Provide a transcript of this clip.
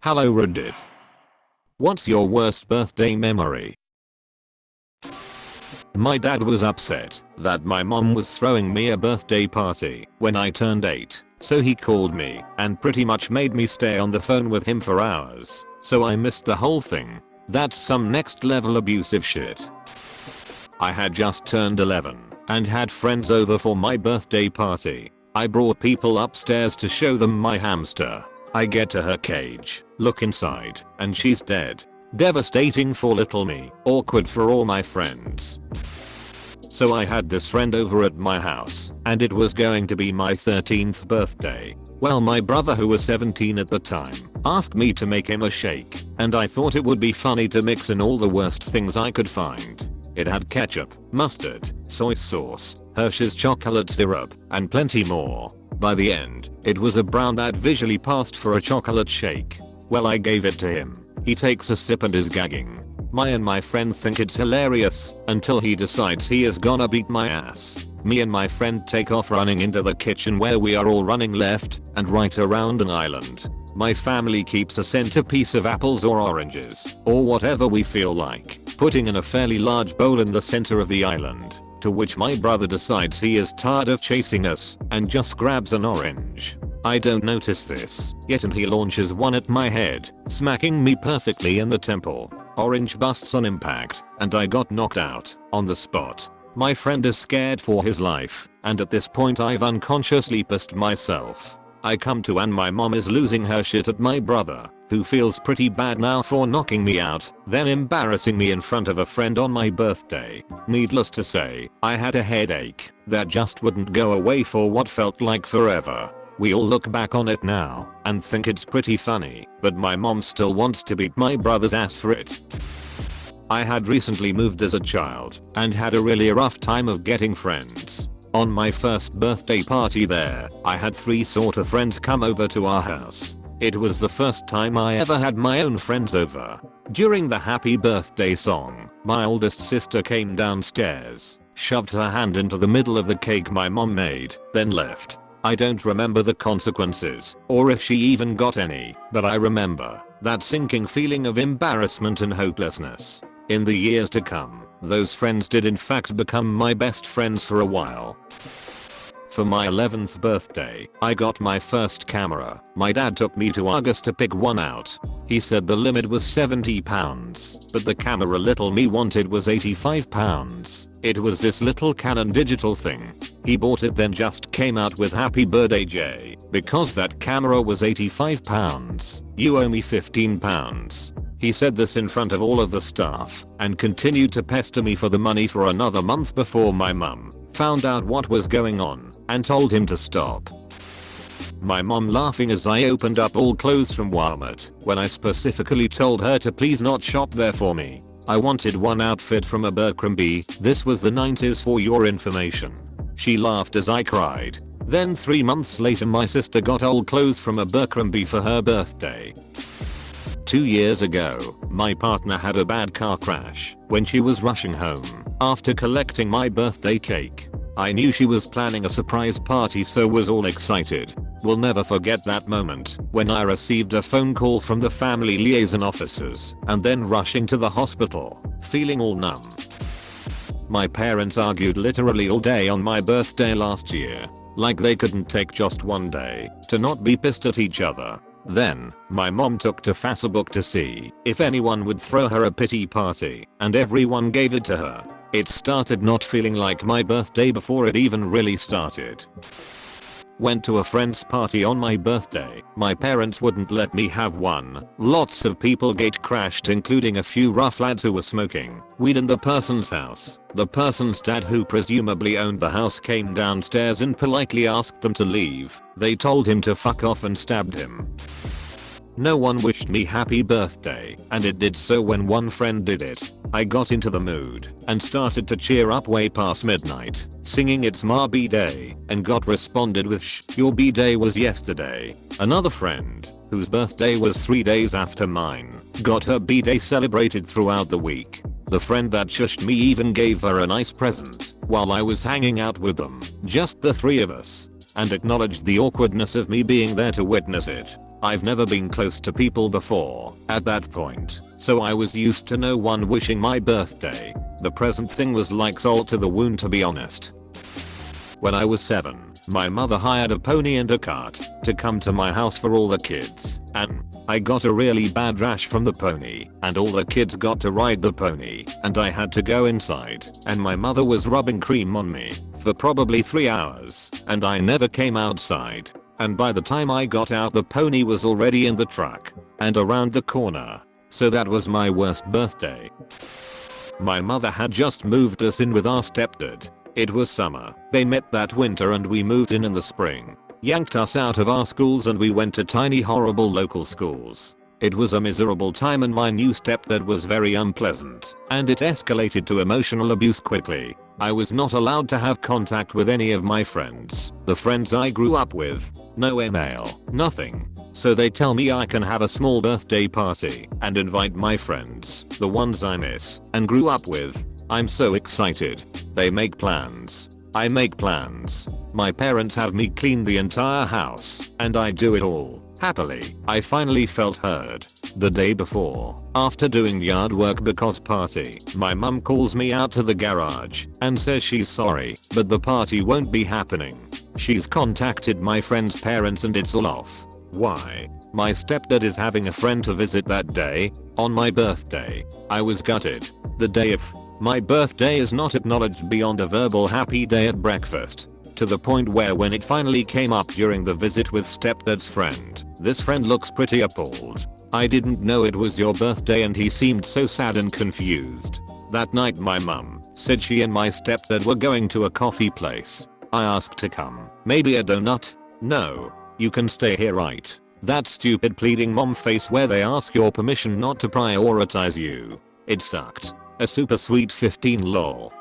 Hello Reddit. What's your worst birthday memory? My dad was upset that my mom was throwing me a birthday party when I turned 8, so he called me and pretty much made me stay on the phone with him for hours, so I missed the whole thing. That's some next level abusive shit. I had just turned 11 and had friends over for my birthday party. I brought people upstairs to show them my hamster. I get to her cage, look inside, and she's dead. Devastating for little me, awkward for all my friends. So I had this friend over at my house, and it was going to be my 13th birthday. Well, my brother, who was 17 at the time, asked me to make him a shake, and I thought it would be funny to mix in all the worst things I could find. It had ketchup, mustard, soy sauce, Hershey's chocolate syrup, and plenty more. By the end, it was a brown that visually passed for a chocolate shake. Well, I gave it to him. He takes a sip and is gagging. My friend think it's hilarious until he decides he is gonna beat my ass. Me and my friend take off running into the kitchen where we are all running left and right around an island. My family keeps a centerpiece of apples or oranges or whatever we feel like, putting in a fairly large bowl in the center of the island. To which my brother decides he is tired of chasing us and just grabs an orange. I don't notice this yet and he launches one at my head, smacking me perfectly in the temple. Orange busts on impact and I got knocked out on the spot. My friend is scared for his life, and at this point I've unconsciously pissed myself. I come to and my mom is losing her shit at my brother, who feels pretty bad now for knocking me out, then embarrassing me in front of a friend on my birthday. Needless to say, I had a headache that just wouldn't go away for what felt like forever. We all look back on it now and think it's pretty funny, but my mom still wants to beat my brother's ass for it. I had recently moved as a child and had a really rough time of getting friends. On my first birthday party there, I had 3 sort of friends come over to our house. It was the first time I ever had my own friends over. During the happy birthday song, my oldest sister came downstairs, shoved her hand into the middle of the cake my mom made, then left. I don't remember the consequences, or if she even got any, but I remember that sinking feeling of embarrassment and hopelessness. In the years to come, those friends did in fact become my best friends for a while. For my 11th birthday, I got my first camera. My dad took me to August to pick one out. He said the limit was £70, but the camera little me wanted was £85. It was this little Canon digital thing. He bought it then just came out with "Happy Birthday Jay, because that camera was £85. You owe me £15. He said this in front of all of the staff and continued to pester me for the money for another month before my mum found out what was going on and told him to stop. My mom laughing as I opened up all clothes from Walmart when I specifically told her to please not shop there for me. I wanted one outfit from Abercrombie. This was the 90s for your information. She laughed as I cried. Then 3 months later my sister got old clothes from Abercrombie for her birthday. 2 years ago, my partner had a bad car crash when she was rushing home after collecting my birthday cake. I knew she was planning a surprise party, so was all excited. Will never forget that moment when I received a phone call from the family liaison officers and then rushing to the hospital, feeling all numb. My parents argued literally all day on my birthday last year, like they couldn't take just one day to not be pissed at each other. Then, my mom took to Facebook to see if anyone would throw her a pity party, and everyone gave it to her. It started not feeling like my birthday before it even really started. Went to a friend's party on my birthday. My parents wouldn't let me have one. Lots of people gate crashed, including a few rough lads who were smoking weed in the person's house. The person's dad, who presumably owned the house, came downstairs and politely asked them to leave. They told him to fuck off and stabbed him. No one wished me happy birthday, and it did so when one friend did it. I got into the mood and started to cheer up way past midnight, singing "It's my B-Day," and got responded with "Shh, your B-Day was yesterday." Another friend, whose birthday was 3 days after mine, got her B-Day celebrated throughout the week. The friend that shushed me even gave her a nice present while I was hanging out with them, just the 3 of us. and acknowledged the awkwardness of me being there to witness it. I've never been close to people before at that point, so I was used to no one wishing my birthday. The present thing was like salt to the wound, to be honest. When I was 7, my mother hired a pony and a cart to come to my house for all the kids, and I got a really bad rash from the pony, and all the kids got to ride the pony, and I had to go inside, and my mother was rubbing cream on me for probably 3 hours, and I never came outside. And by the time I got out, the pony was already in the truck and around the corner. So that was my worst birthday. My mother had just moved us in with our stepdad. It was summer. They met that winter and we moved in the spring. Yanked us out of our schools and we went to tiny horrible local schools. It was a miserable time and my new stepdad was very unpleasant, and it escalated to emotional abuse quickly. I was not allowed to have contact with any of my friends, the friends I grew up with. No email, nothing. So they tell me I can have a small birthday party and invite my friends, the ones I miss and grew up with. I'm so excited. They make plans. I make plans. My parents have me clean the entire house, and I do it all. Happily, I finally felt heard. The day before, after doing yard work because party, my mum calls me out to the garage and says she's sorry, but the party won't be happening. She's contacted my friend's parents and it's all off. Why? My stepdad is having a friend to visit that day, on my birthday. I was gutted. The day of my birthday is not acknowledged beyond a verbal happy day at breakfast. To the point where when it finally came up during the visit with stepdad's friend, this friend looks pretty appalled. I didn't know it was your birthday, and he seemed so sad and confused. That night my mum said she and my stepdad were going to a coffee place. I asked to come. Maybe a donut? No. You can stay here, right? That stupid pleading mom face where they ask your permission not to prioritize you. It sucked. A super sweet 15 lol.